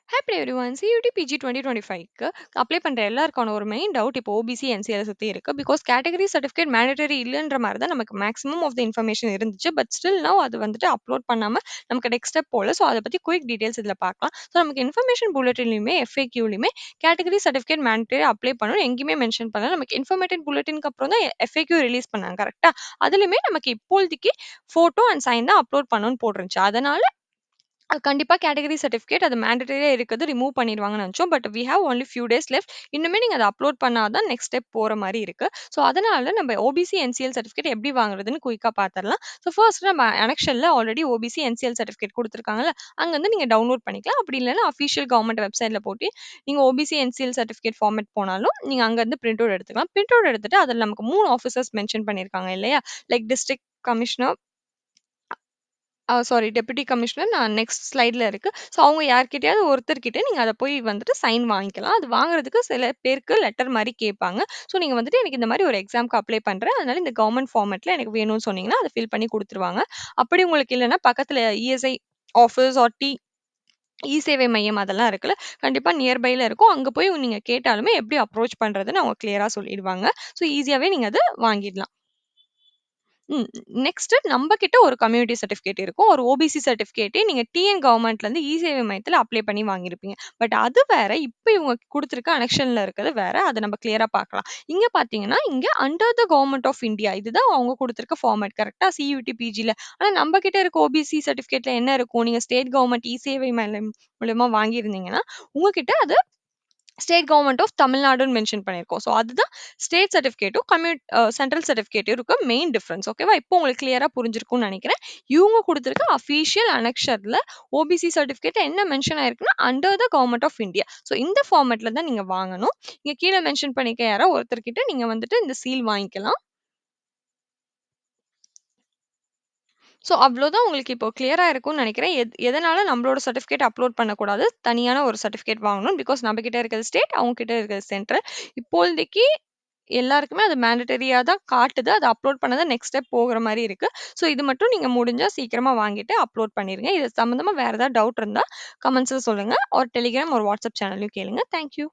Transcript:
Happy everyone. CUET PG 2025க்கு apply பண்ற எல்லாருக்கான ஒரு மெயின் டவுட் இப்போ ஓபிசி, என்சிஎல் சுத்தி இருக்கு. பிகாஸ் கேட்டகரி சர்டிஃபிகேட் மேண்டேட்டரி இல்லன்ற மாரி தான் நமக்கு மேக்ஸிமம் ஆஃப் த இன்ஃபர்மேஷன் இருந்துச்சு. பட் ஸ்டில் நவ் அது வந்துட்டு அப்லோட் பண்ணாம நமக்கு நெக்ஸ்ட் ஸ்டெப் போல. ஸோ அத பத்தி குயிக் டீடைல்ஸ் இதுல பார்க்கலாம். ஸோ நமக்கு இன்ஃபர்மேஷன் புல்லட்டின்லயுமே, எஃப்ஏக்யூலயுமே கேட்டகரி சர்டிஃபிகேட் மேண்டேட்டரி அப்ளை பண்ணணும் எங்கேயுமே மென்ஷன் பண்ணல. நமக்கு இன்ஃபர்மேட்டிவ் புல்லட்டின்க்கு அப்புறம் தான் எஃப்ஏக்யூ ரிலீஸ் பண்ணாங்க. கரெக்ட்டா? அதுலயுமே நமக்கு இப்போதைக்கு ஃபோட்டோ அண்ட் சைன் தான் அப்லோட் பண்ணணும்னு போட்டிருந்துச்சு. அதனால கண்டிப்பா கேட்டகரி சர்டிஃபிகேட் அது மேண்டேட்டரியா இருக்குது. ரிமூவ் பண்ணிருவாங்கன்னு நெனச்சோம். But we have only few days left. இன்னுமே நீங்க அத அப்லோட் பண்ணா தான் நெக்ஸ்ட் ஸ்டெப் போற மாரி இருக்கு. ஸோ அதனால நம்ம ஓபிசி, என்சிஎல் சர்டிஃபிகேட் எப்படி வாங்குறதுன்னு குயிக்கா பாத்துரலாம். ஸோ ஃபர்ஸ்ட் நம்ம அனெக்ஷன்ல ஆல்ரெடி ஓபிசி, என்சிஎல் சர்டிஃபிகேட் குடுத்துருக்காங்கல்ல, அங்கருந்து நீங்க டவுன்லோட் பண்ணிக்கலாம். அப்படி இல்லன்னா அஃபிஷியல் கவர்ன்மெண்ட் வெப்சைட்ல போட்டு நீங்க ஓபிசி, என்சிஎல் சர்டிஃபிகேட் ஃபார்மேட் போனாலும் நீங்க அங்கருந்து பிரிண்ட் அவுட் எடுத்துக்கலாம். பிரிண்ட் அவுட் எடுத்துட்டு அதுல நமக்கு 3 ஆஃபீசர்ஸ் மென்ஷன் பண்ணியிருக்காங்க இல்லையா? Like district commissioner, sorry deputy commissioner next ஸ்லைட்ல இருக்கு. ஸோ அவங்க யார்கிட்டயாவது ஒருத்தர்கிட்ட நீங்க அத போய் வந்துட்டு சைன் வாங்கிக்கலாம். அது வாங்குறதுக்கு சில பேருக்கு லெட்டர் மாரி கேட்பாங்க. ஸோ நீங்க வந்துட்டு எனக்கு இந்த மாரி ஒரு எக்ஸாம்க்கு அப்ளை பண்றேன். அதனால இந்த கவர்ன்மெண்ட் ஃபார்மேட்ல எனக்கு வேணும்னு சொன்னீங்கன்னா, அத ஃபில் பண்ணி குடுத்துருவாங்க. அப்படி உங்களுக்கு இல்லன்னா பக்கத்துல இஎஸ்ஐ ஆஃபீஸ் ஆர் இ சேவை மையம் அதெல்லாம் இருக்குல்ல. கண்டிப்பா நியர்பைல இருக்கும். அங்க போய் நீங்க கேட்டாலுமே எப்படி அப்ரோச் பண்றதுன்னு அவங்க கிளியரா சொல்லிடுவாங்க. ஸோ ஈஸியாவே நீங்க அத வாங்கிடலாம். ம். நெக்ஸ்ட்டு நம்ப கிட்ட ஒரு கம்யூனிட்டி சர்டிஃபிகேட் இருக்கும். ஒரு ஓபிசி சர்டிஃபிகேட்டே நீங்க டிஎன் கவர்மெண்ட்லேருந்து இ-சேவை மையத்தில அப்ளை பண்ணி வாங்கியிருப்பீங்க. பட் அது வேற. இப்ப இவங்க குடுத்துருக்க அனெக்ஷன்ல இருக்கிறது வேற. அத நம்ம கிளியரா பார்க்கலாம். இங்க பார்த்தீங்கன்னா, இங்க under the government of India இதுதான் அவங்க குடுத்துருக்க ஃபார்மேட் கரெக்ட்டா? சியூடி பிஜில. ஆனா நம்ப கிட்ட இருக்க ஓபிசி சர்டிஃபிகேட்ல என்ன இருக்கும்? நீங்க ஸ்டேட் கவர்ன்மெண்ட் இ-சேவை மையம் மூலியமா வாங்கியிருந்தீங்கன்னா, உங்ககிட்ட அது ஸ்டேட் கவர்ன்மெண்ட் ஆஃப் தமிழ்நாடுன்னு மென்ஷன் பண்ணியிருக்கோம். ஸோ அதுதான் ஸ்டேட் சர்டிஃபிகேட்டும், சென்ட்ரல் சர்டிஃபிகேட்டும் இருக்க மெயின் டிஃபரன்ஸ். ஓகேவா? இப்போ உங்களுக்கு கிளியரா புரிஞ்சிருக்கும்னு நெனைக்கிறேன். இவங்க குடுத்திருக்க அஃபிஷியல் அனெக்ஷர்ல ஓபிசி சர்டிஃபிகேட்ல என்ன மென்ஷன் ஆயிருக்குன்னா, under the government of India. So இந்த ஃபார்மேட்ல தான் நீங்க வாங்கணும். இங்க கீழ மென்ஷன் பண்ணிருக்க யாரோ ஒருத்தர்கிட்ட நீங்க வந்துட்டு இந்த சீல் வாங்கிக்கலாம். ஸோ அவ்வளோதான் உங்களுக்கு இப்போ கிளியரா இருக்கும்னு நெனைக்கிறேன். எதனால நம்மளோட சர்டிஃபிகேட் அப்லோட் பண்ணக்கூடாது. தனியான ஒரு சர்டிஃபிகேட் வாங்கணும். பிகாஸ் நம்ம கிட்ட இருக்கிறது ஸ்டேட், அவங்க கிட்ட இருக்கிறது சென்ட்ரல். இப்போதைக்கு எல்லாருக்குமே அது மேண்டட்டரியா தான் காட்டுது. அத அப்லோட் பண்ணா தான் நெக்ஸ்ட் ஸ்டெப் போகுற மாரி இருக்கு. ஸோ இது மட்டும் நீங்க முடிஞ்சா சீக்கிரமா வாங்கிட்டு அப்லோட் பண்ணிருங்க. இது சம்மந்தமா வேற ஏதாவது டவுட் இருந்தா கமெண்ட்ஸ்ல சொல்லுங்க. ஒரு டெலிகிராம், ஒரு வாட்ஸ்அப் சேனல்லயும் கேளுங்க. Thank you.